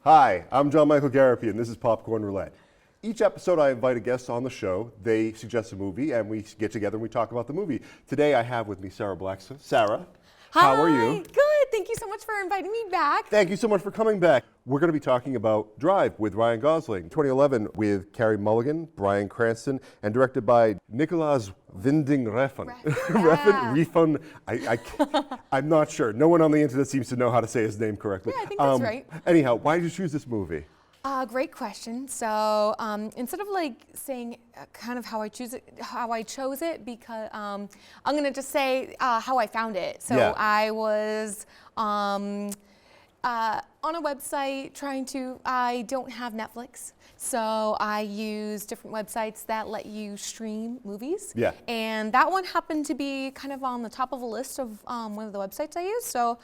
Hi, I'm John Michael Garapi, and this is Popcorn Roulette. Each episode, I invite a guest on the show. They suggest a movie, and we get together and we talk about the movie. Today, I have with me Sarah Blackstone. Sarah, how are you? Good. Thank you so much for inviting me back. Thank you so much for coming back. We're going to be talking about Drive with Ryan Gosling, 2011 with Carey Mulligan, Bryan Cranston, and directed by Nicolas Winding Refn. Refn. I'm not sure. No one on the internet seems to know how to say his name correctly. Yeah, I think that's right. Anyhow, why did you choose this movie? Great question. So instead of saying kind of how I chose it, because I'm gonna just say how I found it. So Yeah. I was on a website I don't have Netflix, so I use different websites that let you stream movies. Yeah. And that one happened to be kind of on the top of a list of one of the websites I use. So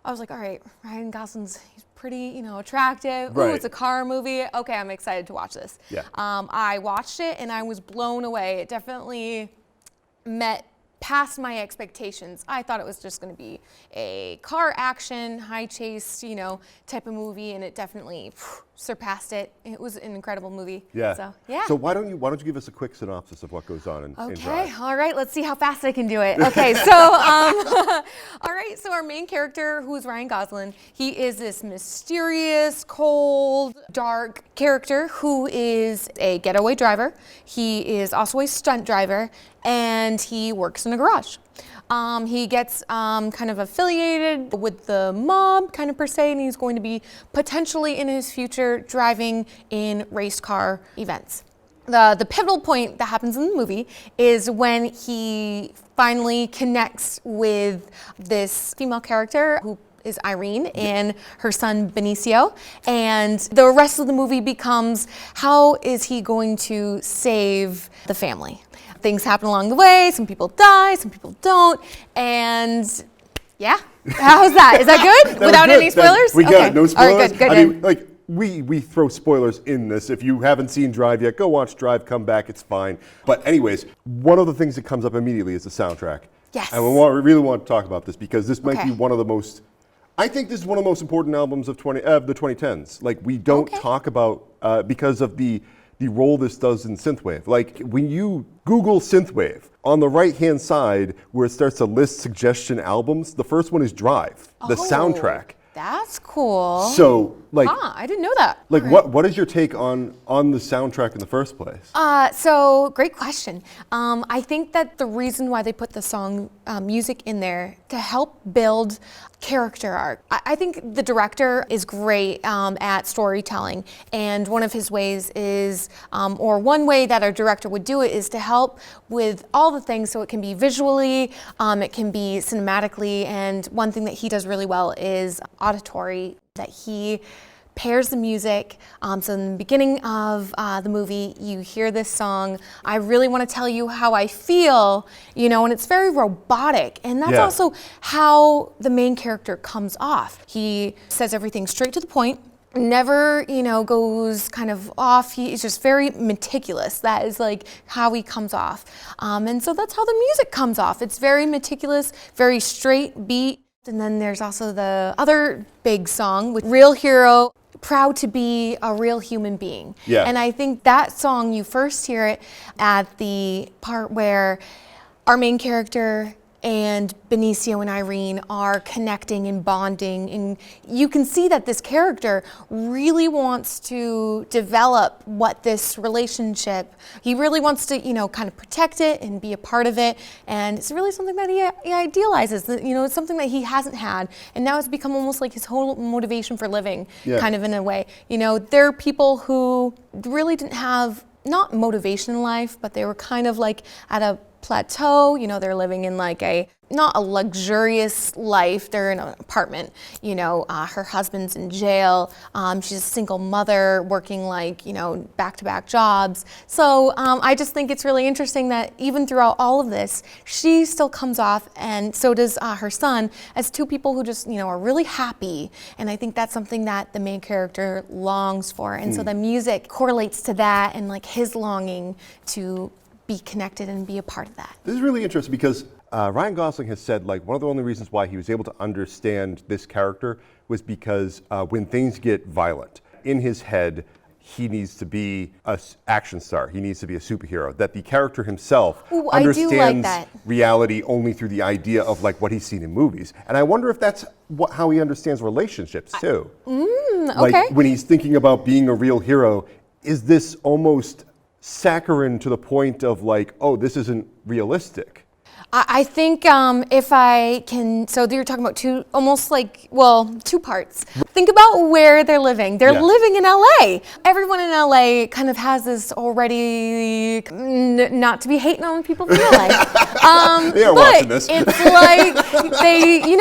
I was like, all right, Ryan Gosling's he's pretty, attractive. Right. Ooh, it's a car movie. Okay, I'm excited to watch this. Yeah. I watched it and I was blown away. It definitely met past my expectations. I thought it was just going to be a car action, high chase, type of movie, and it definitely surpassed it. It was an incredible movie. Yeah. So, yeah. So why don't you give us a quick synopsis of what goes on in Okay, Drive? all right, let's see how fast I can do it. Okay, so, all right, so our main character, who is Ryan Gosling, he is this mysterious, cold, dark character who is a getaway driver. He is also a stunt driver, and he works in a garage. He gets kind of affiliated with the mob, kind of per se, and he's going to be potentially in his future driving in race car events. The pivotal point that happens in the movie is when he finally connects with this female character who is Irene and her son Benicio, and the rest of the movie becomes how is he going to save the family. Things happen along the way, some people die, some people don't, and yeah, how's that? Is that good? Without any spoilers? We got it, no spoilers. All right, good. I mean, we throw spoilers in this. If you haven't seen Drive yet, go watch Drive, come back, it's fine. But anyways, one of the things that comes up immediately is the soundtrack. Yes. And we really want to talk about this because this might Okay. be one of the most, I think this is one of the most important albums of the 2010s. Like, we don't talk about, because of the role this does in synthwave. Like, when you Google synthwave, on the right-hand side where it starts to list suggestion albums, the first one is Drive, the soundtrack. That's cool. So, like, I didn't know that. like All right. what is your take on the soundtrack in the first place? So great question. I think that the reason why they put the song music in there to help build character arc. I think the director is great at storytelling, and one of his ways is, or one way that a director would do it is to help with all the things, so it can be visually, it can be cinematically, and one thing that he does really well is auditory, that he pairs the music. So in the beginning of the movie, you hear this song, I really want to tell you how I feel, and it's very robotic. And that's also how the main character comes off. He says everything straight to the point, never, goes kind of off. He's just very meticulous. That is like how he comes off. And so that's how the music comes off. It's very meticulous, very straight beat. And then there's also the other big song with Real Hero, proud to be a real human being. Yeah. And I think that song, you first hear it at the part where our main character and Benicio and Irene are connecting and bonding, and you can see that this character really wants to develop what this relationship, he really wants to, kind of protect it and be a part of it, and it's really something that he idealizes, it's something that he hasn't had, and now it's become almost like his whole motivation for living, kind of in a way. There are people who really didn't have, not motivation in life, but they were kind of like at a plateau, they're living in like not a luxurious life, they're in an apartment, her husband's in jail, she's a single mother working back-to-back jobs. So I just think it's really interesting that even throughout all of this, she still comes off, and so does her son, as two people who just, are really happy. And I think that's something that the main character longs for. And so the music correlates to that and his longing to be connected and be a part of that. This is really interesting because Ryan Gosling has said one of the only reasons why he was able to understand this character was because when things get violent, in his head, he needs to be an action star. He needs to be a superhero. That the character himself understands reality only through the idea of like what he's seen in movies. And I wonder if that's how he understands relationships too. Okay. Like when he's thinking about being a real hero, is this almost saccharine to the point of like, oh, this isn't realistic? I think if I can, so you're talking about two parts. Think about where they're living. They're living in LA. Everyone in LA kind of has this already, not to be hating on people from LA. They are watching this. It's like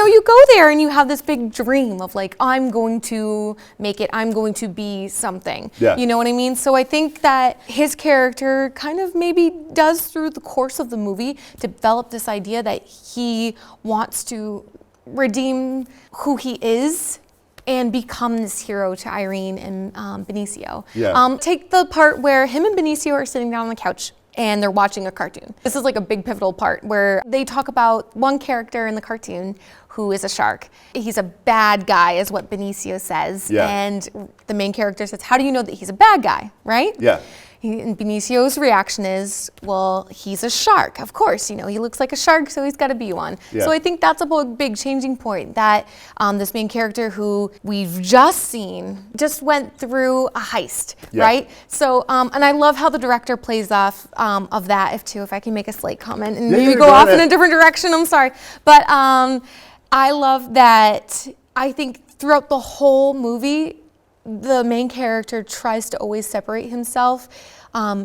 you go there and you have this big dream of like, I'm going to make it, I'm going to be something. Yeah. You know what I mean? So I think that his character kind of maybe does through the course of the movie develop this idea that he wants to redeem who he is and become this hero to Irene and Benicio. Yeah. Take the part where him and Benicio are sitting down on the couch and they're watching a cartoon. This is like a big pivotal part where they talk about one character in the cartoon who is a shark. He's a bad guy is what Benicio says. Yeah. And the main character says, how do you know that he's a bad guy, right? Yeah. And Benicio's reaction is, well, he's a shark. Of course, he looks like a shark, so he's got to be one. Yeah. So I think that's a big changing point, that this main character who we've just seen just went through a heist, right? So, and I love how the director plays off of that, if I can make a slight comment and maybe go off in a different direction, I'm sorry. But I love that. I think throughout the whole movie, the main character tries to always separate himself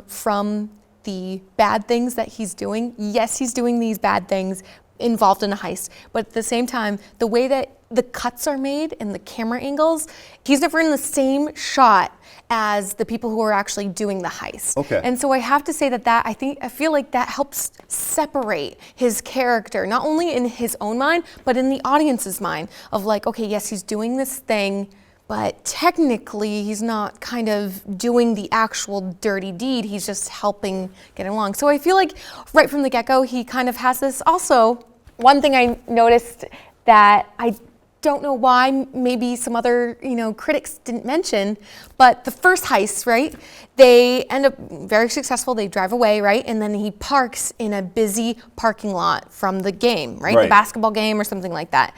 from the bad things that he's doing. Yes, he's doing these bad things involved in a heist, but at the same time, the way that the cuts are made and the camera angles, he's never in the same shot as the people who are actually doing the heist. Okay. And so I have to say that I feel like that helps separate his character, not only in his own mind, but in the audience's mind of like, okay, yes, he's doing this thing, but technically he's not kind of doing the actual dirty deed, he's just helping get along. So I feel like right from the get-go, he kind of has this. Also, one thing I noticed that I don't know why maybe some other critics didn't mention, but the first heist, right? They end up very successful, they drive away, right? And then he parks in a busy parking lot from the game, right? The basketball game or something like that.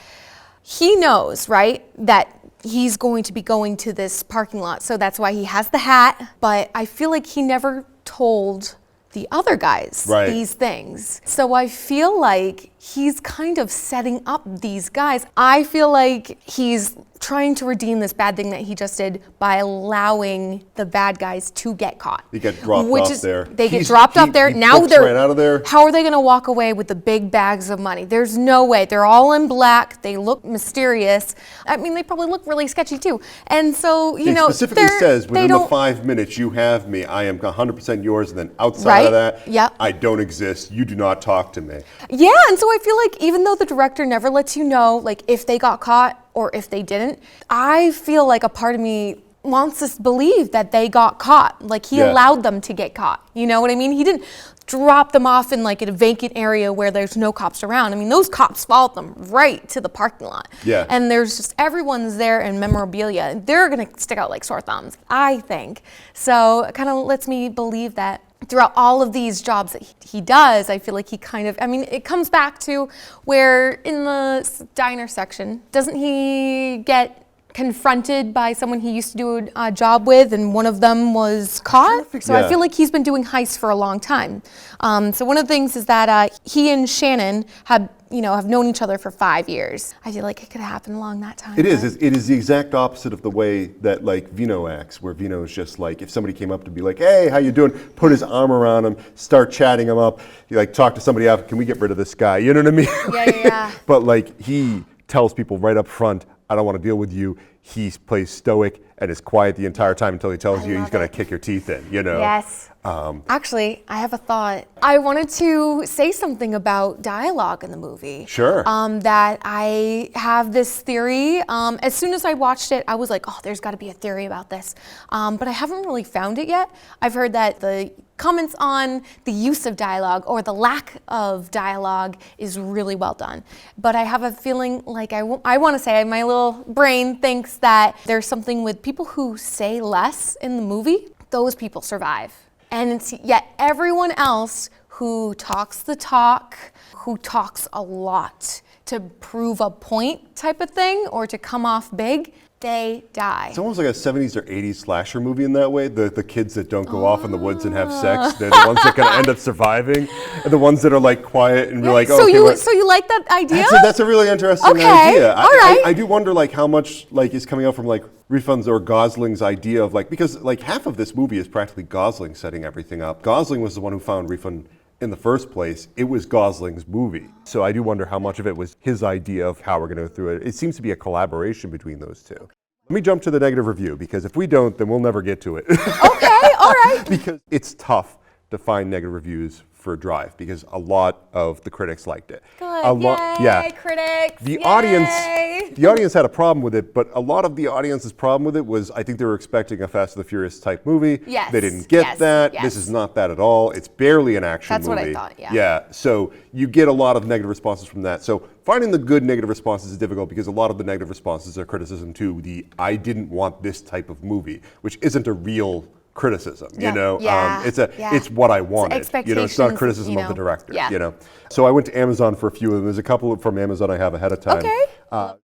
He knows, right, that he's going to be going to this parking lot. So that's why he has the hat. But I feel like he never told the other guys these things. So I feel like he's kind of setting up these guys. I feel like he's trying to redeem this bad thing that he just did by allowing the bad guys to get caught. They get dropped off there. They get dropped off there. Now they're right out of there. How are they going to walk away with the big bags of money? There's no way. They're all in black. They look mysterious. I mean, they probably look really sketchy too. And so, It specifically says within the 5 minutes you have me, I am 100% yours, and then outside of that, I don't exist. You do not talk to me. Yeah, and so I feel like even though the director never lets you know, like if they got caught or if they didn't, I feel like a part of me wants us to believe that they got caught. Like he allowed them to get caught. You know what I mean? He didn't drop them off in like a vacant area where there's no cops around. I mean, those cops followed them right to the parking lot. Yeah. And there's just everyone's there in memorabilia. They're gonna stick out like sore thumbs, I think. So it kind of lets me believe that throughout all of these jobs that he does, I feel like he kind of, it comes back to where in the diner section, doesn't he get confronted by someone he used to do a job with, and one of them was caught? So I feel like he's been doing heists for a long time. So one of the things is that he and Shannon have known each other for 5 years. I feel like it could happen along that time. It is. It is the exact opposite of the way that like Vino acts, where Vino is just like, if somebody came up to be like, hey, how you doing? Put his arm around him, start chatting him up. He like talk to somebody out. Can we get rid of this guy? You know what I mean? Yeah. But like he tells people right up front, I don't want to deal with you. He plays stoic and is quiet the entire time until he tells you he's going to kick your teeth in, Yes. Actually, I have a thought. I wanted to say something about dialogue in the movie. Sure. That I have this theory. As soon as I watched it, I was like, oh, there's got to be a theory about this. But I haven't really found it yet. I've heard that the comments on the use of dialogue or the lack of dialogue is really well done. But I have a feeling like I want to say my little brain thinks that there's something with people who say less in the movie, those people survive. And it's yet everyone else who talks the talk, who talks a lot to prove a point type of thing or to come off big, they die. It's almost like a 70s or 80s slasher movie in that way. The kids that don't go off in the woods and have sex, they're the ones that kind of end up surviving, and the ones that are like quiet and be like, so okay, so you like that idea? That's a really interesting idea. All right. I do wonder like how much like is coming out from like Refn's or Gosling's idea of like, because like half of this movie is practically Gosling setting everything up. Gosling was the one who found Refn in the first place. It was Gosling's movie. So I do wonder how much of it was his idea of how we're going to go through it. It seems to be a collaboration between those two. Let me jump to the negative review, because if we don't, then we'll never get to it. Okay, all right. Because it's tough to find negative reviews for Drive, because a lot of the critics liked it. Good. Yay, critics. The Yay. audience had a problem with it, but a lot of the audience's problem with it was I think they were expecting a Fast and the Furious type movie. Yes. They didn't get that. Yes. This is not that at all. It's barely an action movie. That's what I thought, yeah. Yeah, so you get a lot of negative responses from that. So finding the good negative responses is difficult, because a lot of the negative responses are criticism to the I didn't want this type of movie, which isn't a real criticism, you know. It's what I wanted. You know, it's not criticism of the director. You know. So I went to Amazon for a few of them. There's a couple from Amazon I have ahead of time. Okay.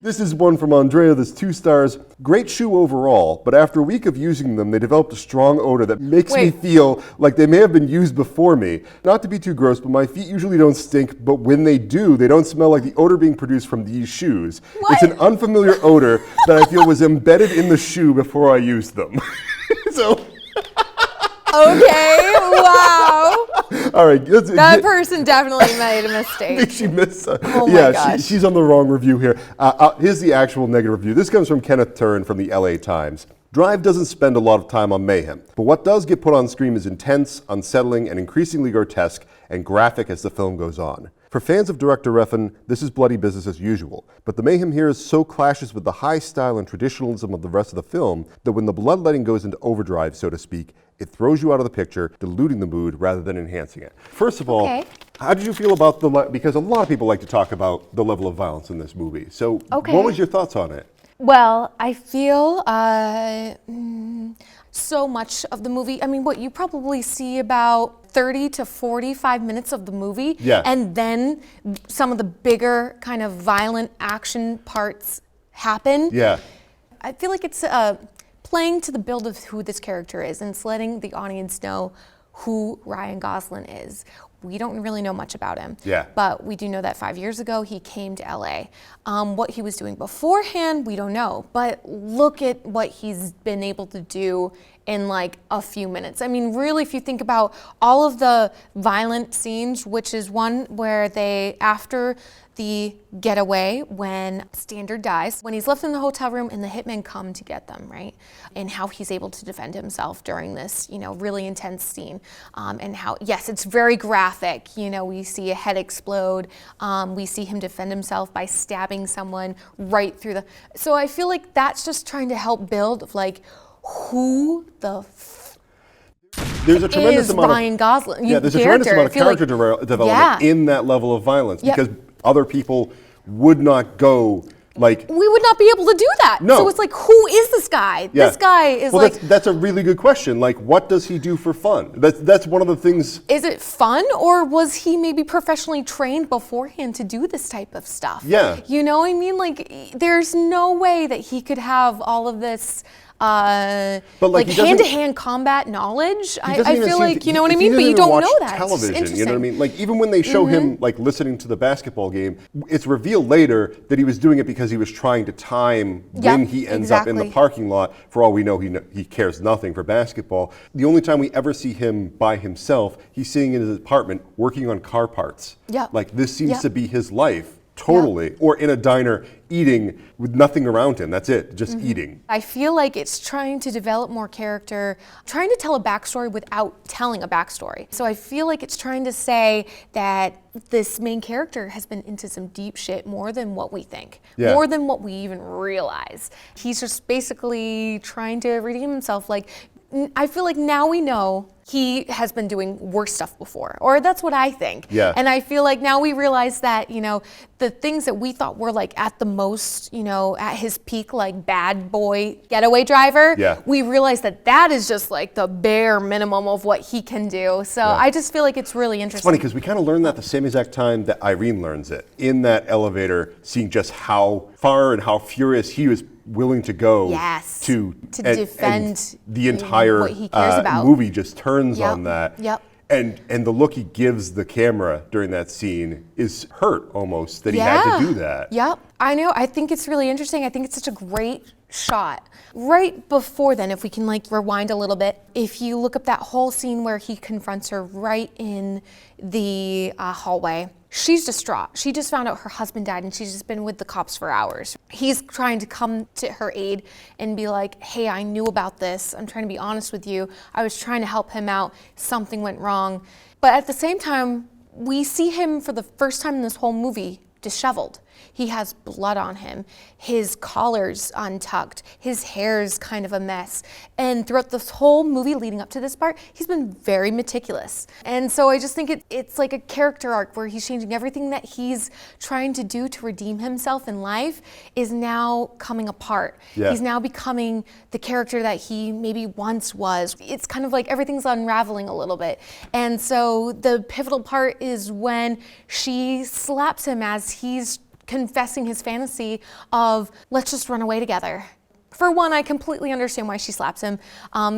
This is one from Andrea. That's 2 stars. Great shoe overall, but after a week of using them, they developed a strong odor that makes me feel like they may have been used before me. Not to be too gross, but my feet usually don't stink, but when they do, they don't smell like the odor being produced from these shoes. What? It's an unfamiliar odor that I feel was embedded in the shoe before I used them. So. Okay, wow. All right. That person definitely made a I mistake. think she missed. Oh my gosh. She's on the wrong review here. Here's the actual negative review. This comes from Kenneth Turin from the LA Times. Drive doesn't spend a lot of time on mayhem, but what does get put on screen is intense, unsettling, and increasingly grotesque and graphic as the film goes on. For fans of director Refn, this is bloody business as usual, but the mayhem here so clashes with the high style and traditionalism of the rest of the film that when the bloodletting goes into overdrive, so to speak, it throws you out of the picture, diluting the mood rather than enhancing it. First of all, how did you feel about because a lot of people like to talk about the level of violence in this movie. So what was your thoughts on it? Well, I feel so much of the movie. I mean, what you probably see about 30 to 45 minutes of the movie, and then some of the bigger kind of violent action parts happen. Yeah. I feel like it's playing to the build of who this character is, and it's letting the audience know who Ryan Gosling is. We don't really know much about him, but we do know that 5 years ago he came to LA. What he was doing beforehand, we don't know, but look at what he's been able to do in like a few minutes. I mean, really, if you think about all of the violent scenes, which is one where after the getaway, when Standard dies, when he's left in the hotel room and the hitmen come to get them, right? And how he's able to defend himself during this, really intense scene. And how, yes, it's very graphic. We see a head explode. We see him defend himself by stabbing someone right through so I feel like that's just trying to help build like who the there's a tremendous amount Ryan Gosling. There's a tremendous amount of character development in that level of violence, because other people would not go like... We would not be able to do that. No. So it's like, who is this guy? This guy is that's a really good question. Like, what does he do for fun? That's one of the things... Is it fun, or was he maybe professionally trained beforehand to do this type of stuff? Yeah. You know what I mean? Like, there's no way that he could have all of this... but like hand-to-hand combat knowledge. I feel like, you know what I mean? But you don't know that. Television, you know what I mean? Like, even when they show him like listening to the basketball game, it's revealed later that he was doing it because he was trying to time when he ends up in the parking lot. For all we know, he cares nothing for basketball. The only time we ever see him by himself, he's sitting in his apartment working on car parts. Like, this seems to be his life. Totally. Or in a diner eating with nothing around him. That's it, just eating. I feel like it's trying to develop more character, trying to tell a backstory without telling a backstory. So I feel like it's trying to say that this main character has been into some deep shit more than what we think, more than what we even realize. He's just basically trying to redeem himself. Like, I feel like now we know he has been doing worse stuff before, or that's what I think. Yeah. And I feel like now we realize that, you know, the things that we thought were like at the most, you know, at his peak, like bad boy getaway driver, Yeah. we realize that that is just like the bare minimum of what he can do. So I just feel like it's really It's interesting. funny because we kind of learned that the same exact time that Irene learns it, in that elevator, seeing just how far and how furious he was willing to go Yes. to defend the entire what he cares about. movie just turns Yep. on that. Yep. And the look he gives the camera during that scene is hurt almost that he had to do that. Yep. I know. I think it's really interesting. I think it's such a great shot. Right before then, if we can like rewind a little bit, if you look up that whole scene where he confronts her right in the hallway, she's distraught. She just found out her husband died and she's just been with the cops for hours. He's trying to come to her aid and be like, hey, I knew about this. I'm trying to be honest with you. I was trying to help him out. Something went wrong. But at the same time, we see him for the first time in this whole movie disheveled. He has blood on him. His collar's untucked. His hair's kind of a mess. And throughout this whole movie leading up to this part, he's been very meticulous. And so I just think it's like a character arc where he's changing everything that he's trying to do to redeem himself in life is now coming apart. Yeah. He's now becoming the character that he maybe once was. It's kind of like everything's unraveling a little bit. And so the pivotal part is when she slaps him as he's confessing his fantasy of, let's just run away together. For one, I completely understand why she slaps him.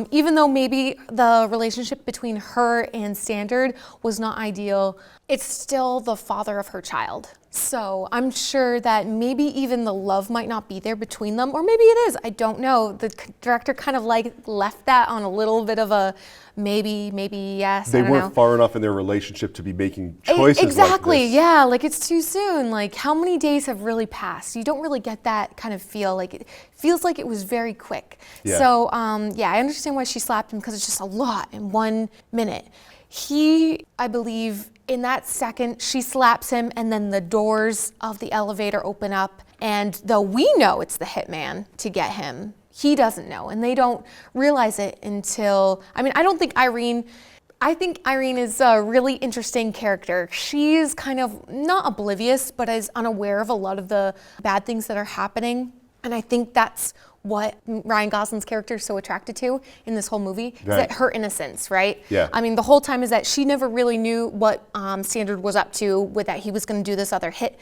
Even though maybe the relationship between her and Standard was not ideal, it's still the father of her child. So I'm sure that maybe even the love might not be there between them, or maybe it is, I don't know. The director kind of like left that on a little bit of a maybe yes, They I don't weren't know. far enough in their relationship to be making choices Exactly, like this. yeah, like it's too soon. Like how many days have really passed? You don't really get that kind of feel. Like it feels like it was very quick. Yeah. So I understand why she slapped him because it's just a lot in 1 minute. He, I believe, in that second, she slaps him and then the doors of the elevator open up. And though we know it's the hitman to get him, he doesn't know. And they don't realize it until, I mean, I think Irene is a really interesting character. She's kind of not oblivious, but is unaware of a lot of the bad things that are happening. And I think that's what Ryan Gosling's character is so attracted to in this whole movie, is that her innocence, right? Yeah. I mean, the whole time is that she never really knew what Standard was up to with that he was going to do this other hit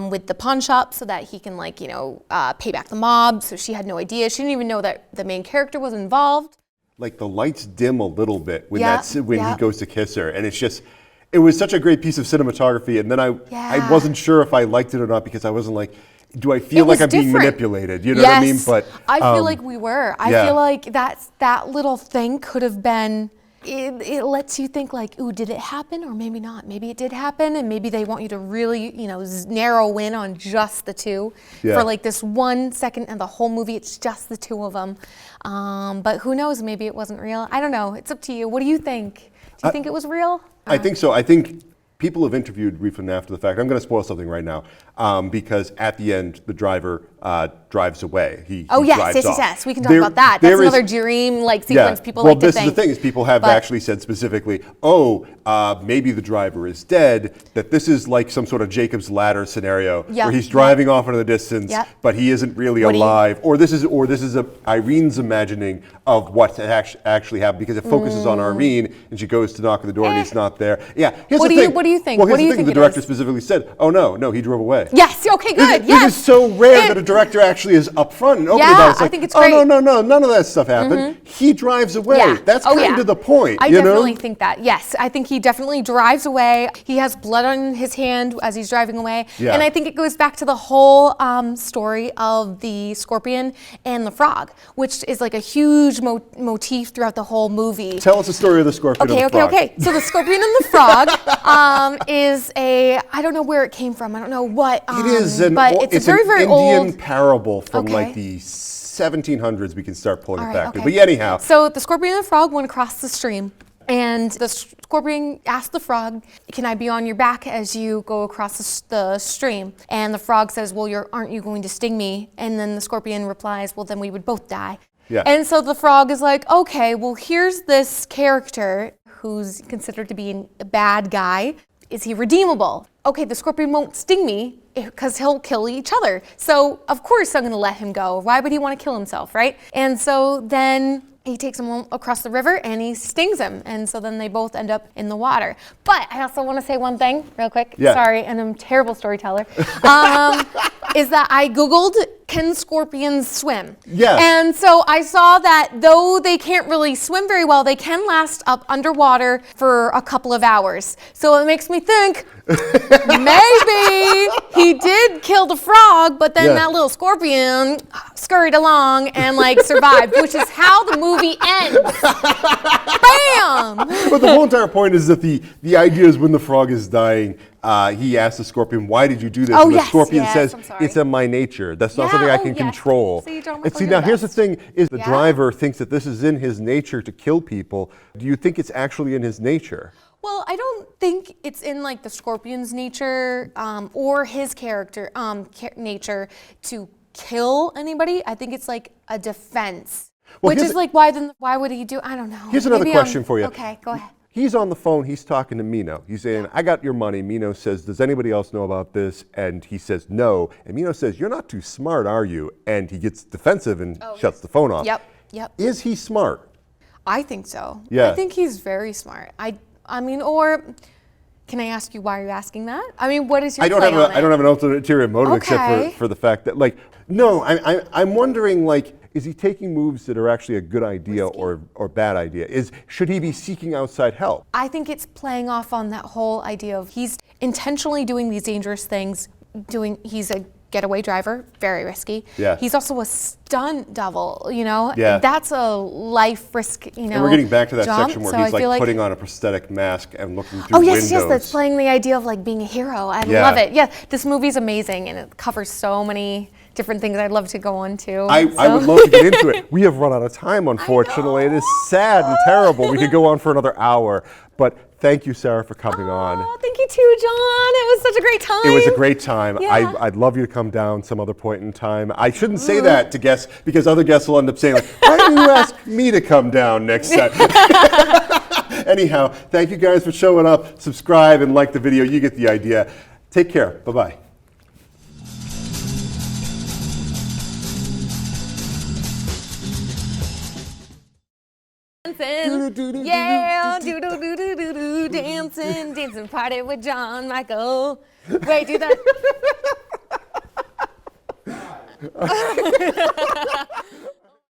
with the pawn shop so that he can like, you know, pay back the mob. So she had no idea. She didn't even know that the main character was involved. Like the lights dim a little bit when Yeah, he goes to kiss her, and it was such a great piece of cinematography. And then I Yeah. wasn't sure if I liked it or not because I wasn't like, do I feel like I'm being different. manipulated? You know what I mean? But I feel like we were. I feel like that little thing could have been. It lets you think like, ooh, did it happen or maybe not? Maybe it did happen, and maybe they want you to really, you know, narrow in on just the two for like this 1 second, and the whole movie it's just the two of them. But who knows? Maybe it wasn't real. I don't know. It's up to you. What do you think? Do you think it was real? I think so. I think people have interviewed Refn after the fact. I'm going to spoil something right now because at the end, the driver drives away. He drives off. Yes. We can talk about that. That's another dream-like sequence people like to think. Well, this is the thing, is people have actually said specifically, maybe the driver is dead, that this is like some sort of Jacob's Ladder scenario where he's driving off into the distance, but he isn't really alive. Or this is Irene's imagining of what actually happened because it focuses on Irene and she goes to knock on the door and he's not there. Yeah. What do you think? Well, What do you think the director specifically said, no, he drove away. Yes. Okay. Good. It is so rare that a director actually is upfront and open about it. It's like, I think it's great. no, none of that stuff happened. He drives away. Yeah. That's kind of the point. I definitely think that. Yes, I think he definitely drives away. He has blood on his hand as he's driving away. Yeah. And I think it goes back to the whole story of the scorpion and the frog, which is like a huge motif throughout the whole movie. Tell us the story of the scorpion and the frog. Okay. So the scorpion and the frog is I don't know where it came from. I don't know what. It is but it's a very, very Indian old parable from like the 1700s. We can start pulling it back to. But anyhow. So the scorpion and the frog went across the stream. And the scorpion asked the frog, can I be on your back as you go across the stream? And the frog says, well, aren't you going to sting me? And then the scorpion replies, well, then we would both die. Yeah. And so the frog is like, okay, well, here's this character who's considered to be a bad guy. Is he redeemable? Okay, the scorpion won't sting me because he'll kill each other. So of course I'm gonna let him go. Why would he want to kill himself, right? And so then he takes him across the river and he stings him. And so then they both end up in the water. But I also want to say one thing real quick. Yeah. Sorry, and I'm a terrible storyteller. Is that I Googled, can scorpions swim? Yes. And so I saw that though they can't really swim very well, they can last up underwater for a couple of hours. So it makes me think, maybe he did kill the frog, but then that little scorpion scurried along and like survived, which is how the movie ends. Bam! But the whole entire point is that the idea is when the frog is dying, he asks the scorpion, why did you do this? Oh, and the yes, scorpion yes, says, I'm sorry. it's in my nature. That's not something I can yes. control. So you don't and see, forget now here's the that. thing, is the Yeah. driver thinks that this is in his nature to kill people. Do you think it's actually in his nature? Well, I don't think it's in like the scorpion's nature or his character nature to kill anybody. I think it's like a defense, Well, which here's is like why would he do? I don't know. Here's another Maybe question for you. Okay, go ahead. He's on the phone, he's talking to Mino. He's saying, I got your money. Mino says, does anybody else know about this? And he says, no. And Mino says, you're not too smart, are you? And he gets defensive and shuts the phone off. Yep. Is he smart? I think so. Yeah. I think he's very smart. I mean, or can I ask you why you're asking that? I mean, what is your I don't have an ulterior motive Okay. except for the fact that, like, no, I'm wondering, like, is he taking moves that are actually a good idea or bad idea? Should he be seeking outside help? I think it's playing off on that whole idea of he's intentionally doing these dangerous things. He's a getaway driver, very risky. Yeah. He's also a stunt double, you know? Yeah. That's a life risk, you know. And we're getting back to that jump. section where So he's I feel like putting on a prosthetic mask and looking through Oh windows. yes, that's playing the idea of like being a hero. I Yeah. love it. Yeah, this movie's amazing and it covers so many different things I'd love to go into. I would love to get into it. We have run out of time, unfortunately. It is sad and terrible. We could go on for another hour. But thank you, Sarah, for coming on. Oh, thank you too, John. It was such a great time. It was a great time. Yeah. I'd love you to come down some other point in time. I shouldn't say that to guests because other guests will end up saying, like, why don't you ask me to come down next time? Anyhow, thank you guys for showing up. Subscribe and like the video. You get the idea. Take care. Bye-bye. Dancing, yeah, do do do do do do, dancing party with John Michael. Wait, do that.